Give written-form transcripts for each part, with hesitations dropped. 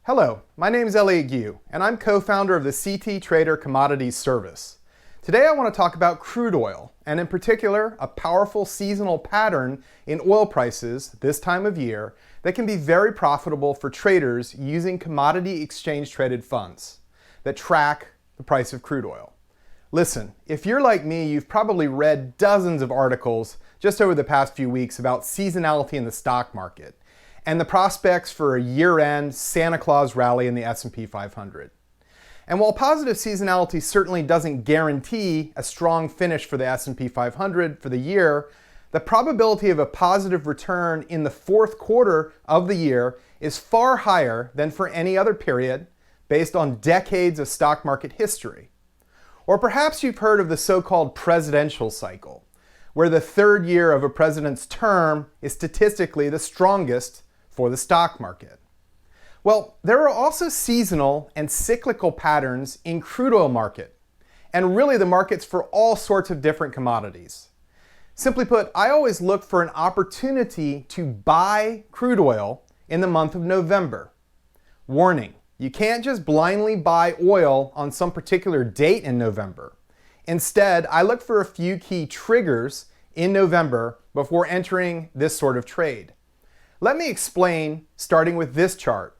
Hello, my name is Elliot Gu, and I'm co-founder of the CT Trader Commodities service. Today I want to talk about crude oil, and in particular, a powerful seasonal pattern in oil prices this time of year that can be very profitable for traders using commodity exchange traded funds that track the price of crude oil. Listen, if you're like me, you've probably read dozens of articles just over the past few weeks about seasonality in the stock market and the prospects for a year-end Santa Claus rally in the S&P 500. And while positive seasonality certainly doesn't guarantee a strong finish for the S&P 500 for the year, the probability of a positive return in the fourth quarter of the year is far higher than for any other period based on decades of stock market history. Or perhaps you've heard of the so-called presidential cycle, where the third year of a president's term is statistically the strongest for the stock market. Well, there are also seasonal and cyclical patterns in crude oil market, and really the markets for all sorts of different commodities. Simply put, I always look for an opportunity to buy crude oil in the month of November. Warning, you can't just blindly buy oil on some particular date in November. Instead, I look for a few key triggers in November before entering this sort of trade. Let me explain, starting with this chart.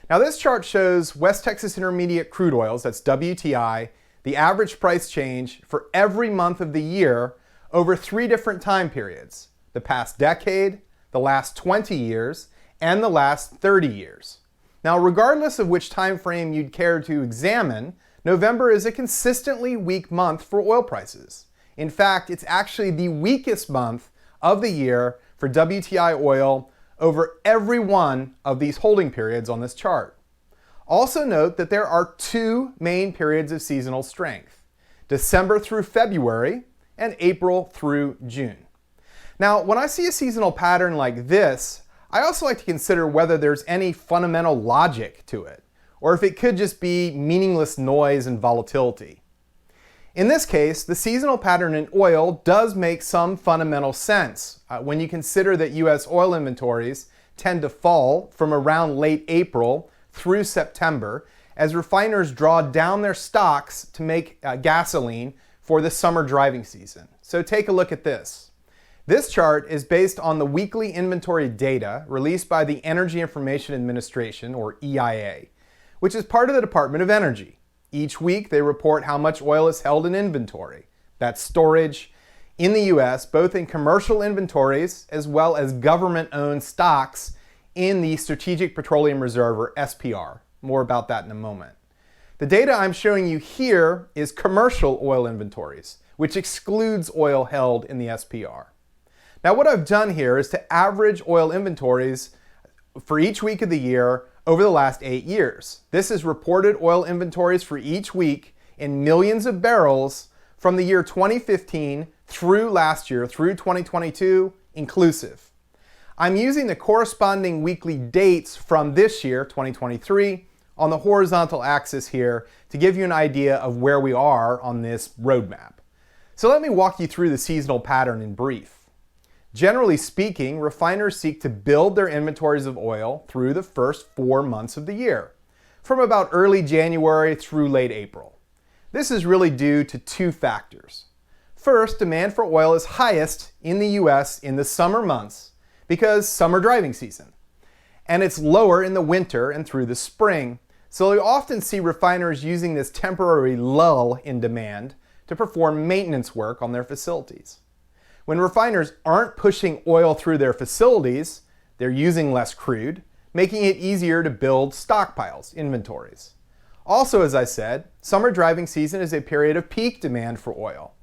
Now this chart shows West Texas Intermediate crude oils, that's WTI, the average price change for every month of the year over 3 different time periods: the past decade, the last 20 years, and the last 30 years. Now regardless of which time frame you'd care to examine, November is a consistently weak month for oil prices. In fact, it's actually the weakest month of the year for WTI oil over every one of these holding periods on this chart. Also note that there are 2 main periods of seasonal strength: December through February and April through June. Now, when I see a seasonal pattern like this, I also like to consider whether there's any fundamental logic to it, or if it could just be meaningless noise and volatility. In this case, the seasonal pattern in oil does make some fundamental sense when you consider that U.S. oil inventories tend to fall from around late April through September as refiners draw down their stocks to make gasoline for the summer driving season. So take a look at this. This chart is based on the weekly inventory data released by the Energy Information Administration, or EIA, which is part of the Department of Energy. Each week, they report how much oil is held in inventory, that's storage, in the U.S., both in commercial inventories as well as government-owned stocks in the Strategic Petroleum Reserve, or SPR. More about that in a moment. The data I'm showing you here is commercial oil inventories, which excludes oil held in the SPR. Now what I've done here is to average oil inventories for each week of the year over the last 8 years. This is reported oil inventories for each week in millions of barrels from the year 2015 through last year, through 2022 inclusive. I'm using the corresponding weekly dates from this year, 2023, on the horizontal axis here to give you an idea of where we are on this roadmap. So let me walk you through the seasonal pattern in brief. Generally speaking, refiners seek to build their inventories of oil through the first 4 months of the year, from about early January through late April. This is really due to 2 factors. First, demand for oil is highest in the US in the summer months because summer driving season, and it's lower in the winter and through the spring, so you often see refiners using this temporary lull in demand to perform maintenance work on their facilities. When refiners aren't pushing oil through their facilities, they're using less crude, making it easier to build stockpiles, inventories. Also, as I said, summer driving season is a period of peak demand for oil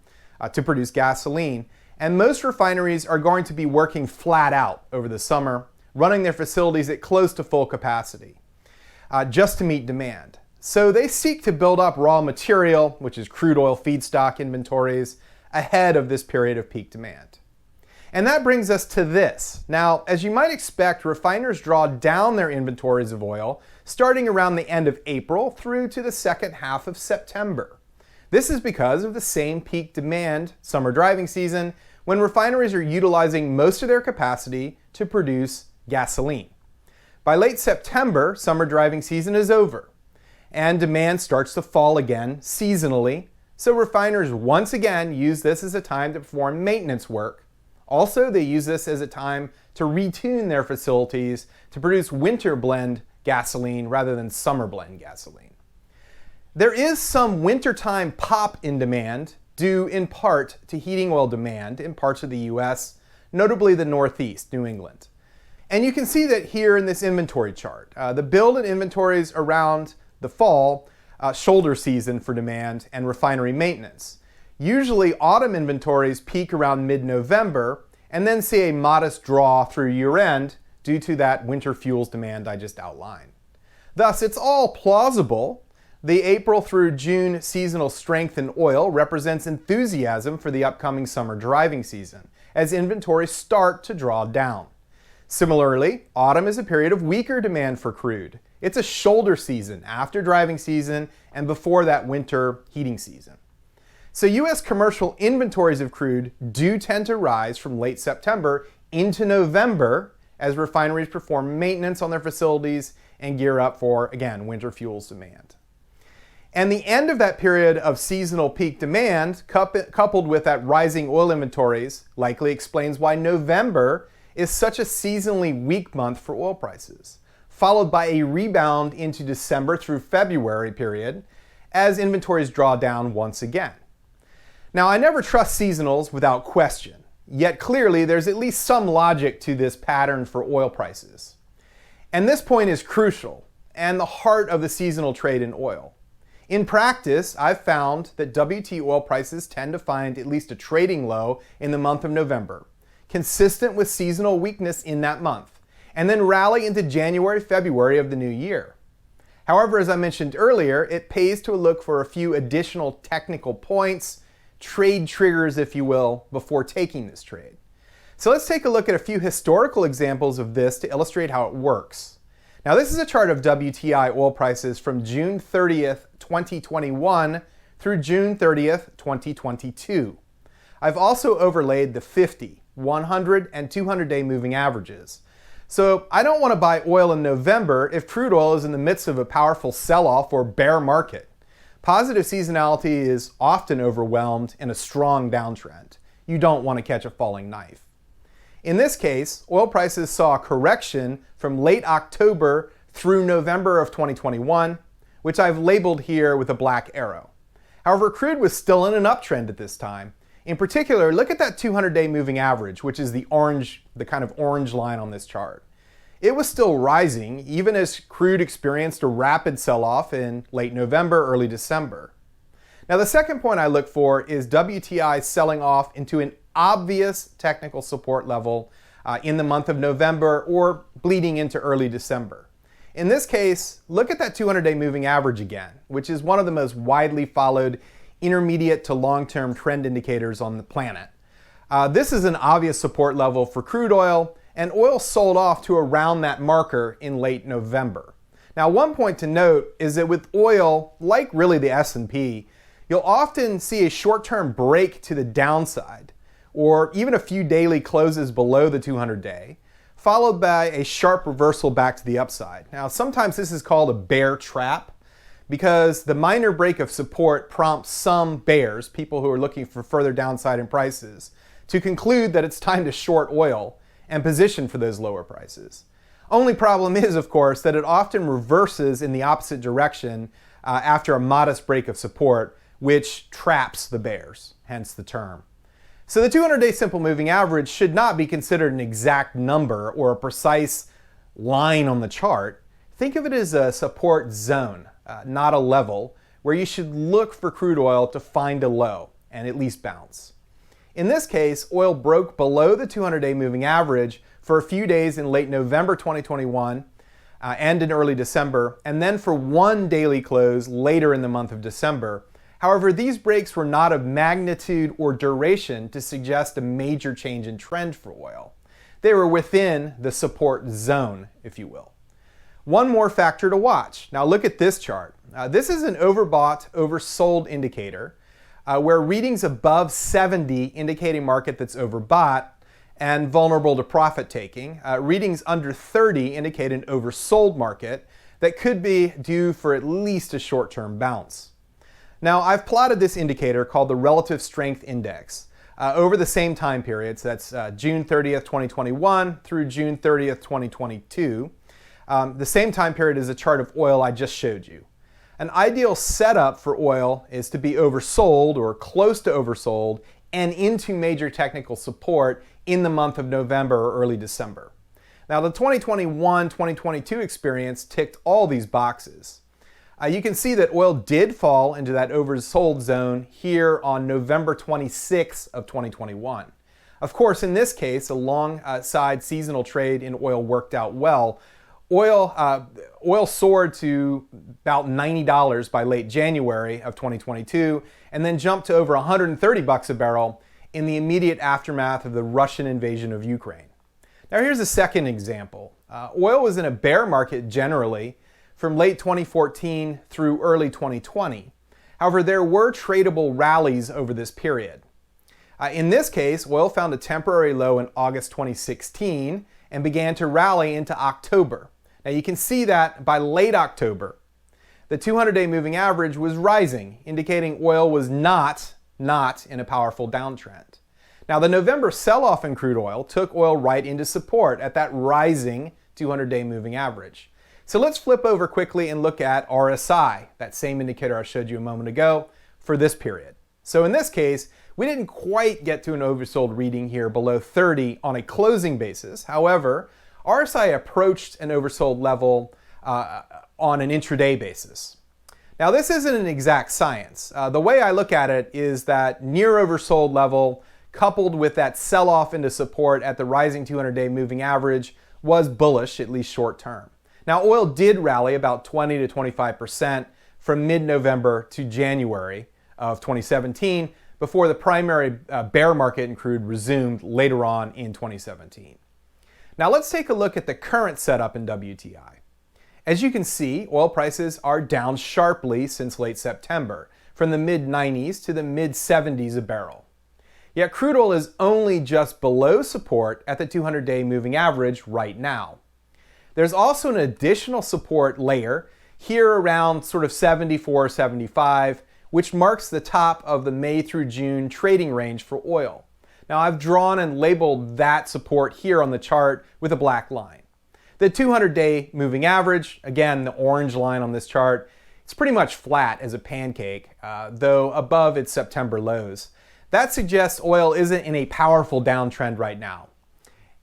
to produce gasoline, and most refineries are going to be working flat out over the summer, running their facilities at close to full capacity, just to meet demand. So they seek to build up raw material, which is crude oil feedstock inventories, ahead of this period of peak demand. And that brings us to this. Now, as you might expect, refiners draw down their inventories of oil starting around the end of April through to the second half of September. This is because of the same peak demand summer driving season when refineries are utilizing most of their capacity to produce gasoline. By late September, summer driving season is over, and demand starts to fall again seasonally, so refiners once again use this as a time to perform maintenance work. Also, they use this as a time to retune their facilities to produce winter blend gasoline rather than summer blend gasoline. There is some wintertime pop in demand due in part to heating oil demand in parts of the US, notably the Northeast, New England. And you can see that here in this inventory chart. The build in inventories around the fall, shoulder season for demand and refinery maintenance. Usually autumn inventories peak around mid-November and then see a modest draw through year-end due to that winter fuels demand I just outlined. Thus, it's all plausible. The April through June seasonal strength in oil represents enthusiasm for the upcoming summer driving season, as inventories start to draw down. Similarly, autumn is a period of weaker demand for crude. It's a shoulder season after driving season and before that winter heating season. So US commercial inventories of crude do tend to rise from late September into November as refineries perform maintenance on their facilities and gear up for, again, winter fuels demand. And the end of that period of seasonal peak demand, coupled with that rising oil inventories, likely explains why November is such a seasonally weak month for oil prices, followed by a rebound into December through February period as inventories draw down once again. Now, I never trust seasonals without question, yet clearly there's at least some logic to this pattern for oil prices. And this point is crucial and the heart of the seasonal trade in oil. In practice, I've found that WT oil prices tend to find at least a trading low in the month of November, consistent with seasonal weakness in that month, and then rally into January, February of the new year. However, as I mentioned earlier, it pays to look for a few additional technical points, trade triggers, if you will, before taking this trade. So let's take a look at a few historical examples of this to illustrate how it works. Now, this is a chart of WTI oil prices from June 30th, 2021 through June 30th, 2022. I've also overlaid the 50, 100, and 200-day moving averages. So I don't want to buy oil in November if crude oil is in the midst of a powerful sell-off or bear market. Positive seasonality is often overwhelmed in a strong downtrend. You don't want to catch a falling knife. In this case, oil prices saw a correction from late October through November of 2021, which I've labeled here with a black arrow. However, crude was still in an uptrend at this time. In particular, look at that 200-day moving average, which is the kind of orange line on this chart. It was still rising, even as crude experienced a rapid sell-off in late November, early December. Now, the second point I look for is WTI selling off into an obvious technical support level in the month of November or bleeding into early December. In this case, look at that 200-day moving average again, which is one of the most widely followed intermediate to long-term trend indicators on the planet. This is an obvious support level for crude oil, and oil sold off to around that marker in late November. Now, one point to note is that with oil, like really the S&P, you'll often see a short-term break to the downside, or even a few daily closes below the 200-day, followed by a sharp reversal back to the upside. Now, sometimes this is called a bear trap because the minor break of support prompts some bears, people who are looking for further downside in prices, to conclude that it's time to short oil and position for those lower prices. Only problem is, of course, that it often reverses in the opposite direction after a modest break of support, which traps the bears, hence the term. So the 200-day simple moving average should not be considered an exact number or a precise line on the chart. Think of it as a support zone, not a level, where you should look for crude oil to find a low and at least bounce. In this case, oil broke below the 200-day moving average for a few days in late November 2021 and in early December, and then for one daily close later in the month of December. However, these breaks were not of magnitude or duration to suggest a major change in trend for oil. They were within the support zone, if you will. One more factor to watch. Now look at this chart. This is an overbought, oversold indicator where readings above 70 indicate a market that's overbought, and vulnerable to profit taking. Readings under 30 indicate an oversold market that could be due for at least a short-term bounce. Now, I've plotted this indicator called the Relative Strength Index over the same time periods. That's June 30th, 2021 through June 30th, 2022. The same time period as the chart of oil I just showed you. An ideal setup for oil is to be oversold or close to oversold and into major technical support in the month of November or early December. Now, the 2021-2022 experience ticked all these boxes. You can see that oil did fall into that oversold zone here on November 26th of 2021. Of course, in this case, alongside seasonal trade in oil worked out well. Oil soared to about $90 by late January of 2022 and then jumped to over $130 a barrel in the immediate aftermath of the Russian invasion of Ukraine. Now here's a second example. Oil was in a bear market generally from late 2014 through early 2020. However, there were tradable rallies over this period. In this case, oil found a temporary low in August 2016 and began to rally into October. Now you can see that by late October, the 200-day moving average was rising, indicating oil was not in a powerful downtrend. Now the November sell-off in crude oil took oil right into support at that rising 200-day moving average. So let's flip over quickly and look at RSI, that same indicator I showed you a moment ago, for this period. So in this case, we didn't quite get to an oversold reading here below 30 on a closing basis. However, RSI approached an oversold level on an intraday basis. Now this isn't an exact science. The way I look at it is that near oversold level coupled with that sell-off into support at the rising 200-day moving average was bullish, at least short term. Now oil did rally about 20 to 25% from mid-November to January of 2017 before the primary bear market in crude resumed later on in 2017. Now let's take a look at the current setup in WTI. As you can see, oil prices are down sharply since late September, from the mid-90s to the mid-70s a barrel. Yet crude oil is only just below support at the 200-day moving average right now. There's also an additional support layer here around sort of 74, 75, which marks the top of the May through June trading range for oil. Now I've drawn and labeled that support here on the chart with a black line. The 200-day moving average, again the orange line on this chart, it's pretty much flat as a pancake, though above its September lows. That suggests oil isn't in a powerful downtrend right now.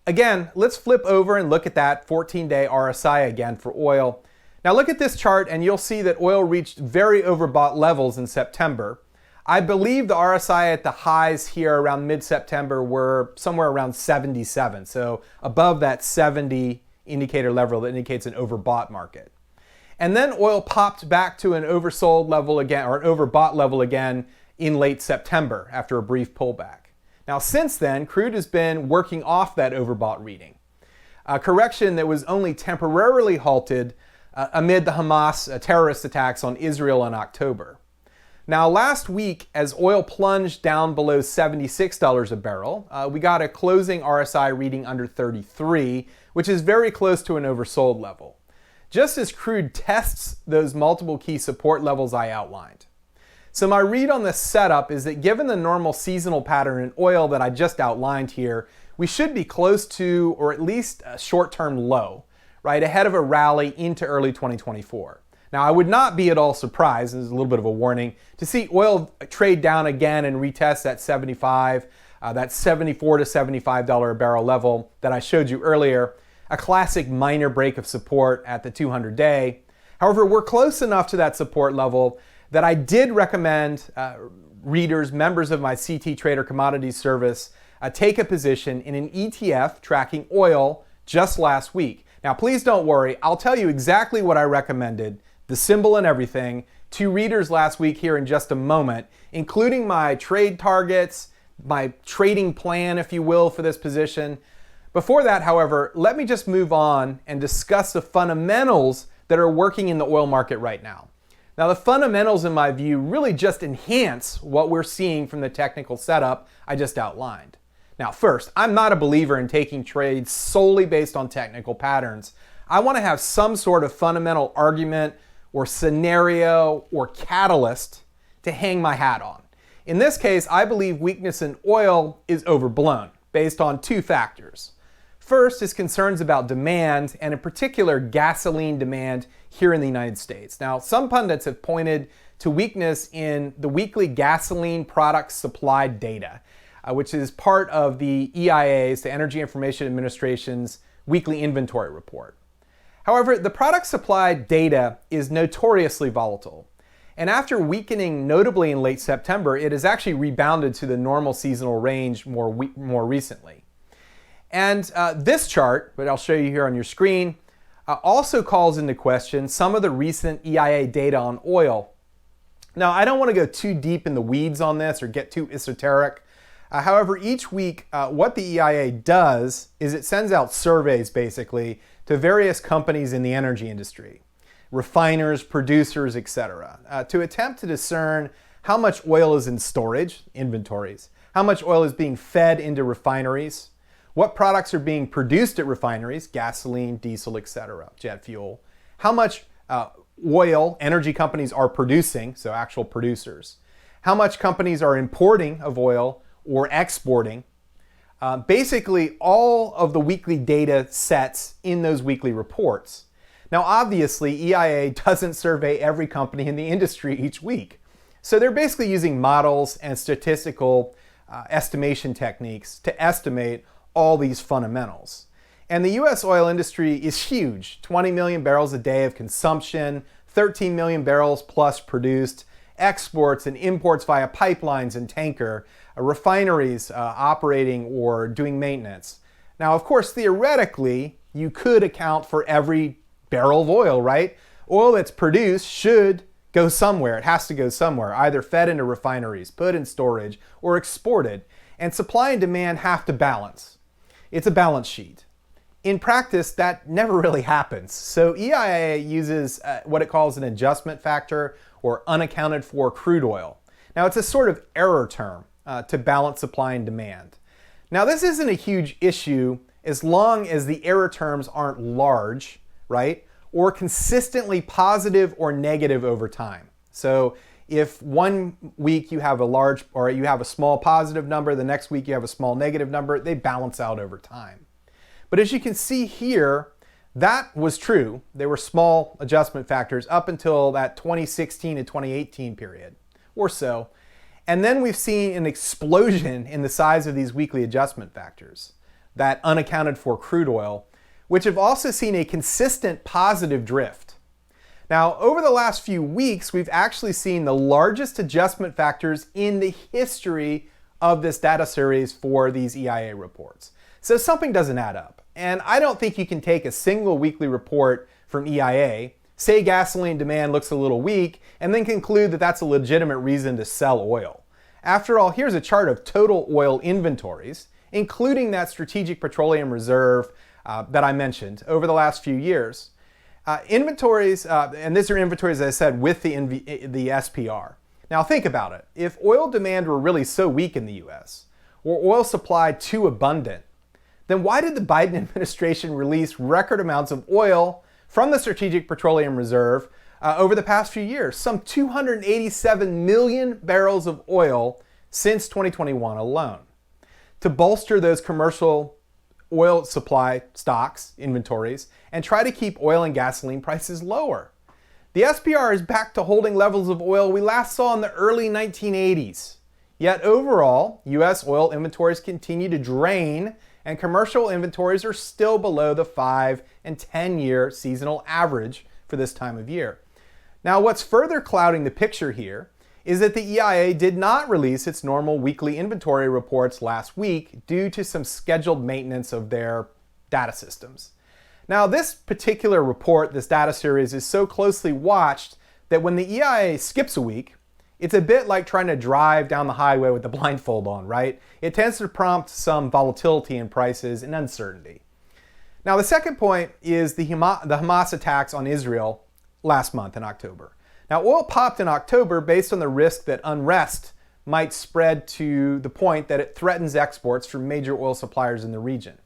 Again, let's flip over and look at that 14-day RSI again for oil. Now look at this chart and you'll see that oil reached very overbought levels in September. I believe the RSI at the highs here around mid-September were somewhere around 77, so above that 70 indicator level that indicates an overbought market. And then oil popped back to an oversold level again, or an overbought level again in late September after a brief pullback. Now since then, crude has been working off that overbought reading. A correction that was only temporarily halted amid the Hamas terrorist attacks on Israel in October. Now last week, as oil plunged down below $76 a barrel, we got a closing RSI reading under 33, which is very close to an oversold level. Just as crude tests those multiple key support levels I outlined. So my read on this setup is that given the normal seasonal pattern in oil that I just outlined here, we should be close to, or at least a short-term low, right, ahead of a rally into early 2024. Now I would not be at all surprised, this is a little bit of a warning, to see oil trade down again and retest that 75, that $74 to $75 a barrel level that I showed you earlier, a classic minor break of support at the 200-day. However, we're close enough to that support level that I did recommend readers, members of my CT Trader Commodities service, take a position in an ETF tracking oil just last week. Now please don't worry, I'll tell you exactly what I recommended, the symbol and everything, to readers last week here in just a moment, including my trade targets, my trading plan, if you will, for this position. Before that, however, let me just move on and discuss the fundamentals that are working in the oil market right now. Now the fundamentals, in my view, really just enhance what we're seeing from the technical setup I just outlined. Now, first, I'm not a believer in taking trades solely based on technical patterns. I want to have some sort of fundamental argument or scenario or catalyst to hang my hat on. In this case, I believe weakness in oil is overblown based on two factors. First is concerns about demand, and in particular gasoline demand here in the United States. Now, some pundits have pointed to weakness in the weekly gasoline product supply data, which is part of the EIA's, the Energy Information Administration's weekly inventory report. However, the product supply data is notoriously volatile. And after weakening notably in late September, it has actually rebounded to the normal seasonal range more recently. And this chart, which I'll show you here on your screen, also calls into question some of the recent EIA data on oil. Now, I don't want to go too deep in the weeds on this or get too esoteric. However, each week, what the EIA does is it sends out surveys, basically, to various companies in the energy industry, refiners, producers, etc., to attempt to discern how much oil is in storage, inventories, how much oil is being fed into refineries, what products are being produced at refineries, gasoline, diesel, etc., jet fuel, how much oil energy companies are producing, so actual producers, how much companies are importing of oil or exporting, basically all of the weekly data sets in those weekly reports. Now, obviously, EIA doesn't survey every company in the industry each week. So they're basically using models and statistical estimation techniques to estimate all these fundamentals. And the US oil industry is huge, 20 million barrels a day of consumption, 13 million barrels plus produced, exports and imports via pipelines and tanker, refineries operating or doing maintenance. Now, of course, theoretically, you could account for every barrel of oil, right? Oil that's produced should go somewhere. It has to go somewhere, either fed into refineries, put in storage, or exported. And supply and demand have to balance. It's a balance sheet. In practice, that never really happens. So EIA uses what it calls an adjustment factor or unaccounted for crude oil. Now, it's a sort of error term to balance supply and demand. Now, this isn't a huge issue as long as the error terms aren't large, right? Or consistently positive or negative over time. So if one week you have a large or you have a small positive number, the next week you have a small negative number, they balance out over time. But as you can see here, that was true. There were small adjustment factors up until that 2016 to 2018 period or so. And then we've seen an explosion in the size of these weekly adjustment factors, that unaccounted for crude oil, which have also seen a consistent positive drift. Now, over the last few weeks, we've actually seen the largest adjustment factors in the history of this data series for these EIA reports. So something doesn't add up. And I don't think you can take a single weekly report from EIA, say gasoline demand looks a little weak, and then conclude that that's a legitimate reason to sell oil. After all, here's a chart of total oil inventories, including that strategic petroleum reserve that I mentioned over the last few years. Inventories, and these are inventories, as I said, with the SPR. Now think about it. If oil demand were really so weak in the US, or oil supply too abundant, then why did the Biden administration release record amounts of oil from the Strategic Petroleum Reserve over the past few years? Some 287 million barrels of oil since 2021 alone. To bolster those commercial oil supply stocks, inventories, and try to keep oil and gasoline prices lower. The SPR is back to holding levels of oil we last saw in the early 1980s. Yet overall, US oil inventories continue to drain, and commercial inventories are still below the 5 and 10-year seasonal average for this time of year. Now, what's further clouding the picture here is that the EIA did not release its normal weekly inventory reports last week due to some scheduled maintenance of their data systems. Now, this particular report, this data series, is so closely watched that when the EIA skips a week, it's a bit like trying to drive down the highway with the blindfold on, right? It tends to prompt some volatility in prices and uncertainty. Now, the second point is the Hamas attacks on Israel last month in October. Now, oil popped in October based on the risk that unrest might spread to the point that it threatens exports from major oil suppliers in the region.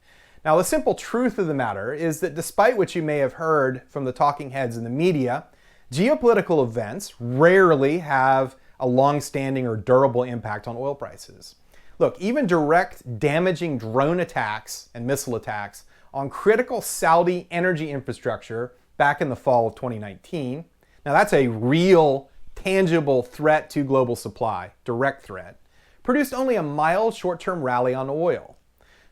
Now, the simple truth of the matter is that despite what you may have heard from the talking heads in the media, geopolitical events rarely have a long-standing or durable impact on oil prices. Look, even direct damaging drone attacks and missile attacks on critical Saudi energy infrastructure back in the fall of 2019, now that's a real, tangible threat to global supply, direct threat, produced only a mild short-term rally on oil.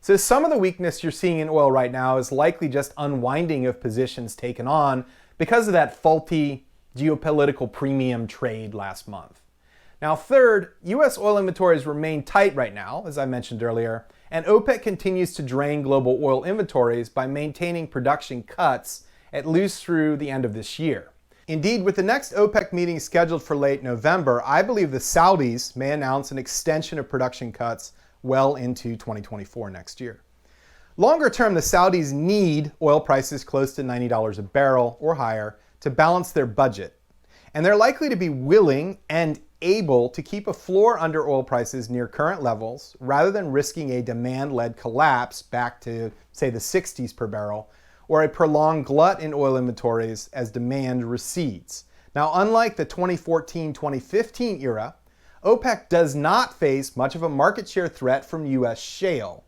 So some of the weakness you're seeing in oil right now is likely just unwinding of positions taken on because of that faulty geopolitical premium trade last month. Now third, U.S. oil inventories remain tight right now, as I mentioned earlier, and OPEC continues to drain global oil inventories by maintaining production cuts at least through the end of this year. Indeed, with the next OPEC meeting scheduled for late November, I believe the Saudis may announce an extension of production cuts well into 2024 next year. Longer term, the Saudis need oil prices close to $90 a barrel or higher to balance their budget. And they're likely to be willing and able to keep a floor under oil prices near current levels rather than risking a demand-led collapse back to, say, the 60s per barrel or a prolonged glut in oil inventories as demand recedes. Now, unlike the 2014-2015 era, OPEC does not face much of a market share threat from U.S. shale,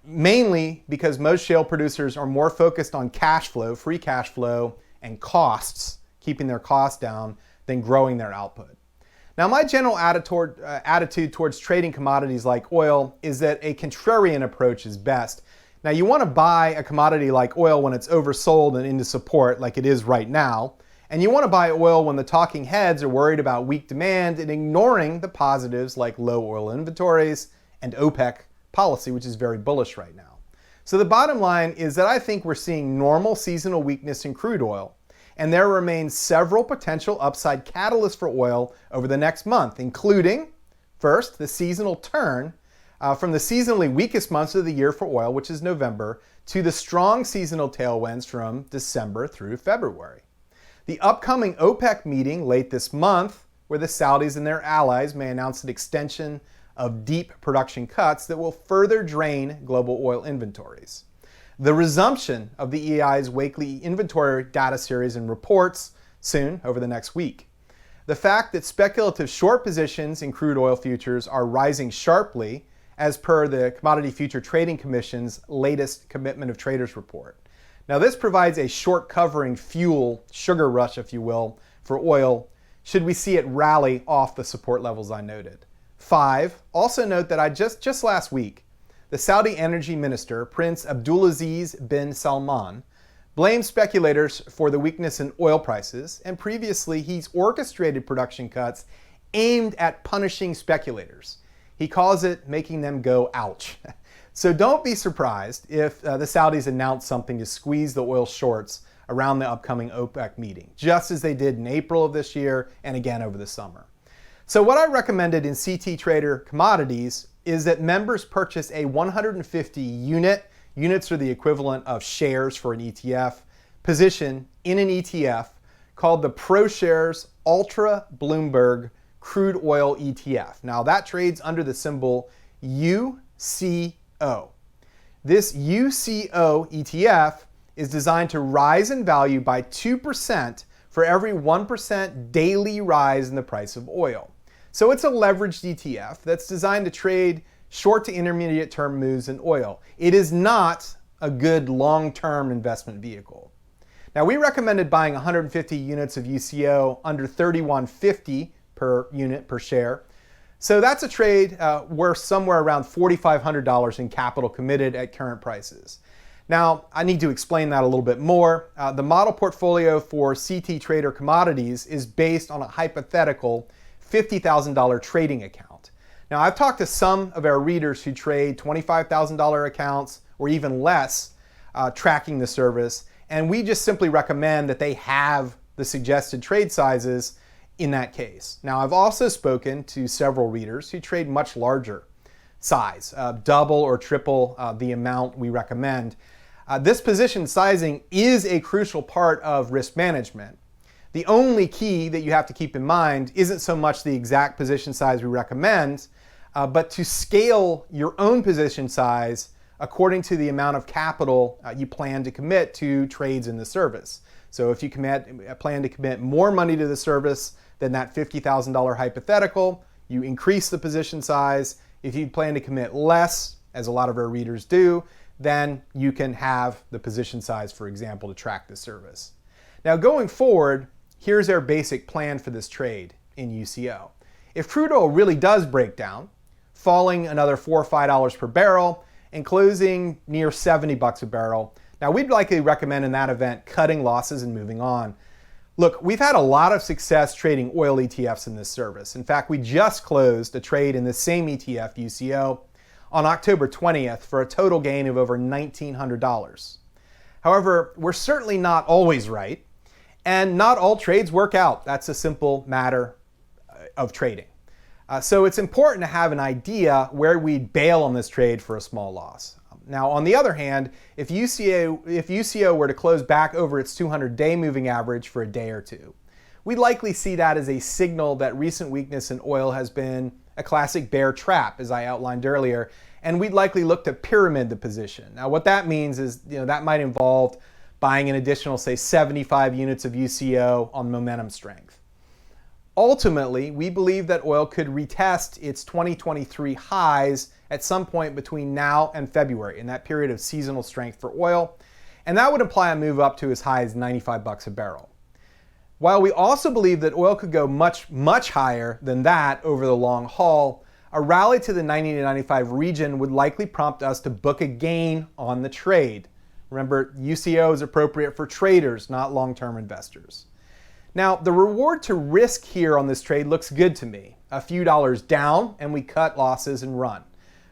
mainly because most shale producers are more focused on cash flow, free cash flow, and costs, keeping their costs down, than growing their output. Now, my general attitude towards trading commodities like oil is that a contrarian approach is best. Now, you want to buy a commodity like oil when it's oversold and into support, like it is right now. And you want to buy oil when the talking heads are worried about weak demand and ignoring the positives like low oil inventories and OPEC policy, which is very bullish right now. So the bottom line is that I think we're seeing normal seasonal weakness in crude oil, and there remain several potential upside catalysts for oil over the next month, including, first, the seasonal turn from the seasonally weakest months of the year for oil, which is November, to the strong seasonal tailwinds from December through February. The upcoming OPEC meeting late this month, where the Saudis and their allies may announce an extension of deep production cuts that will further drain global oil inventories. The resumption of the EI's weekly inventory data series and reports soon over the next week. The fact that speculative short positions in crude oil futures are rising sharply as per the Commodity Future Trading Commission's latest Commitment of Traders report. Now, this provides a short covering fuel, sugar rush, if you will, for oil, should we see it rally off the support levels I noted. 5, also note that just last week, the Saudi energy minister, Prince Abdulaziz bin Salman, blamed speculators for the weakness in oil prices, and previously he's orchestrated production cuts aimed at punishing speculators. He calls it making them go ouch. So don't be surprised if the Saudis announce something to squeeze the oil shorts around the upcoming OPEC meeting, just as they did in April of this year and again over the summer. So what I recommended in CT Trader Commodities is that members purchase a 150 units are the equivalent of shares for an ETF, position in an ETF called the ProShares Ultra Bloomberg Crude Oil ETF. Now that trades under the symbol UCO. This UCO ETF is designed to rise in value by 2% for every 1% daily rise in the price of oil. So it's a leveraged ETF that's designed to trade short to intermediate term moves in oil. It is not a good long-term investment vehicle. Now, we recommended buying 150 units of UCO under $31.50 per unit per share. So that's a trade worth somewhere around $4,500 in capital committed at current prices. Now, I need to explain that a little bit more. The model portfolio for CT Trader Commodities is based on a hypothetical $50,000 trading account. Now, I've talked to some of our readers who trade $25,000 accounts or even less tracking the service, and we just simply recommend that they have the suggested trade sizes in that case. Now, I've also spoken to several readers who trade much larger size, double or triple the amount we recommend. This position sizing is a crucial part of risk management, The only key that you have to keep in mind isn't so much the exact position size we recommend, but to scale your own position size according to the amount of capital you plan to commit to trades in the service. So if you plan to commit more money to the service than that $50,000 hypothetical, you increase the position size. If you plan to commit less, as a lot of our readers do, then you can have the position size, for example, to track the service. Now going forward, here's our basic plan for this trade in UCO. If crude oil really does break down, falling another $4 or $5 per barrel and closing near 70 bucks a barrel, now we'd likely recommend in that event cutting losses and moving on. Look, we've had a lot of success trading oil ETFs in this service. In fact, we just closed a trade in the same ETF, UCO, on October 20th for a total gain of over $1,900. However, we're certainly not always right, and not all trades work out. That's a simple matter of trading. So it's important to have an idea where we'd bail on this trade for a small loss. Now, on the other hand, if UCO were to close back over its 200-day moving average for a day or two, we'd likely see that as a signal that recent weakness in oil has been a classic bear trap, as I outlined earlier, and we'd likely look to pyramid the position. Now, what that means is, that might involve buying an additional, say, 75 units of UCO on momentum strength. Ultimately, we believe that oil could retest its 2023 highs at some point between now and February, in that period of seasonal strength for oil, and that would imply a move up to as high as 95 bucks a barrel. While we also believe that oil could go much, much higher than that over the long haul, a rally to the 90 to 95 region would likely prompt us to book a gain on the trade. Remember, UCO is appropriate for traders, not long-term investors. Now, the reward to risk here on this trade looks good to me. A few dollars down and we cut losses and run,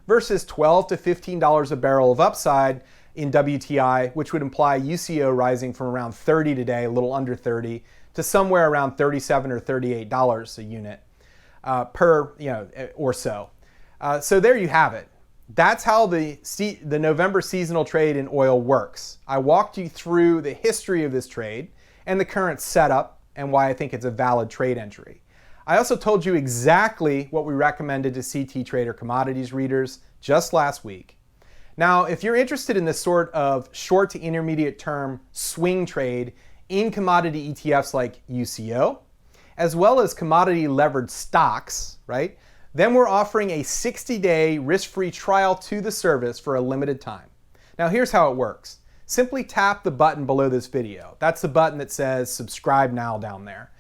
versus $12 to $15 a barrel of upside in WTI, which would imply UCO rising from around 30 today, a little under 30, to somewhere around $37 or $38 a unit or so. So there you have it. That's how the November seasonal trade in oil works. I walked you through the history of this trade and the current setup and why I think it's a valid trade entry. I also told you exactly what we recommended to CT Trader Commodities readers just last week. Now, if you're interested in this sort of short to intermediate term swing trade in commodity ETFs like UCO, as well as commodity levered stocks, right? Then we're offering a 60-day risk-free trial to the service for a limited time. Now here's how it works. Simply tap the button below this video. That's the button that says subscribe now down there.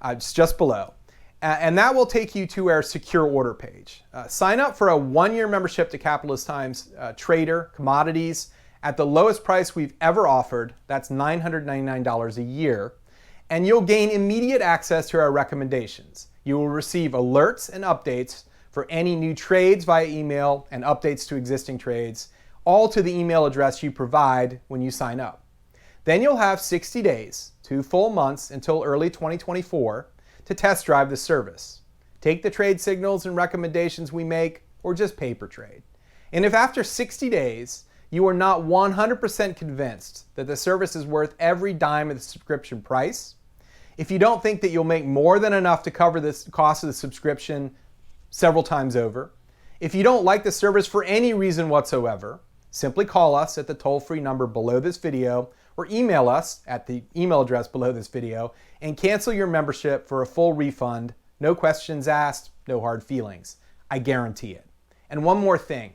It's just below. And that will take you to our secure order page. Sign up for a 1-year membership to Capitalist Times Trader Commodities at the lowest price we've ever offered. That's $999 a year. And you'll gain immediate access to our recommendations. You will receive alerts and updates for any new trades via email and updates to existing trades, all to the email address you provide when you sign up. Then you'll have 60 days, 2 full months until early 2024 to test drive the service. Take the trade signals and recommendations we make, or just paper trade. And if after 60 days you are not 100% convinced that the service is worth every dime of the subscription price, if you don't think that you'll make more than enough to cover the cost of the subscription several times over, if you don't like the service for any reason whatsoever, simply call us at the toll-free number below this video or email us at the email address below this video and cancel your membership for a full refund. No questions asked, no hard feelings. I guarantee it. And one more thing.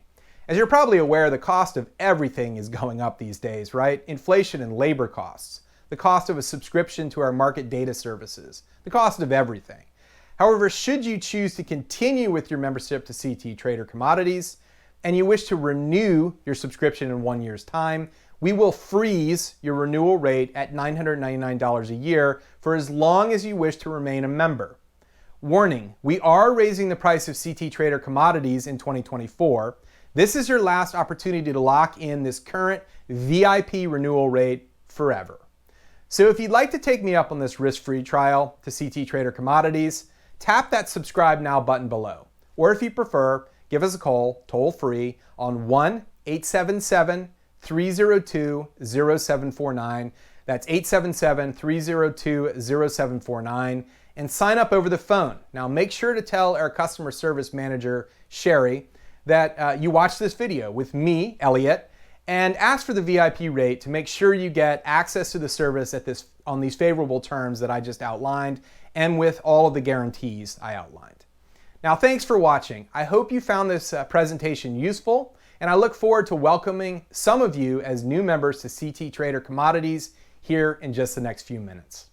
As you're probably aware, the cost of everything is going up these days, right? Inflation and labor costs, the cost of a subscription to our market data services, the cost of everything. However, should you choose to continue with your membership to CT Trader Commodities and you wish to renew your subscription in 1 year's time, we will freeze your renewal rate at $999 a year for as long as you wish to remain a member. Warning, we are raising the price of CT Trader Commodities in 2024. This is your last opportunity to lock in this current VIP renewal rate forever. So if you'd like to take me up on this risk-free trial to CT Trader Commodities, tap that subscribe now button below. Or if you prefer, give us a call toll-free on 1-877-302-0749. That's 877-302-0749, and sign up over the phone. Now make sure to tell our customer service manager, Sherry, that you watched this video with me, Elliot, and ask for the VIP rate to make sure you get access to the service on these favorable terms that I just outlined and with all of the guarantees I outlined. Now thanks for watching. I hope you found this presentation useful, and I look forward to welcoming some of you as new members to CT Trader Commodities here in just the next few minutes.